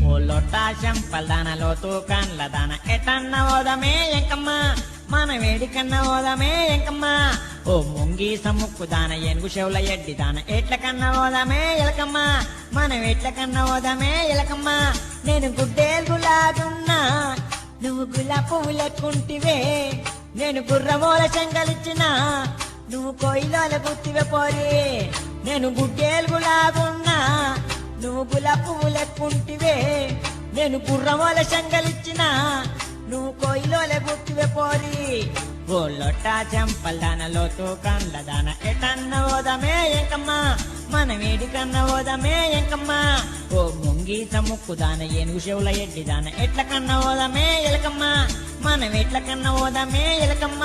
ఓ లొట్టా చెంపల్దాన లోతు కండ్లదాన ఎటన్న ఓదమే ఎంకమ్మ మన వేడికన్న ఓదమే ఎంకమ్మ ఓ ముంగి సముక్కు దాన ఏనుగు చెవుల ఎడ్డి దాన ఎట్ల కన్న ఓదమే ఎలకమ్మ మనం ఎట్ల కన్న ఓదమే ఎలకమ్మ నేను గుడ్డేలుగులాగున్నా నువ్వు గులాబీ పువ్వు లెక్కుంటివే నేను గుర్రమూల చెంగలిచ్చిన నువ్వు కొయ్యిలోల గుత్తివే పోరి నేను గుడ్డేలుగులాగున్నా నువ్వు గులాబీ పువ్వు లెక్కుంటివే నేను గుర్రమూల చెంగలిచ్చిన నువ్వు కొయ్యిలోల గుత్తివే పోరి ఓ లొట్టా చెంపల్దాన లోతు కండ్లదాన ఎటన్న ఓదమే ఎంకమ్మ మన వేడికన్న ఓదమే ఎంకమ్మ ఓ ముంగి సముక్కు దాన ఏనుగు చెవుల ఎడ్డి దాన ఎట్ల కన్న ఓదమే ఎలకమ్మ మనం ఎట్ల కన్న ఓదమే ఎలకమ్మ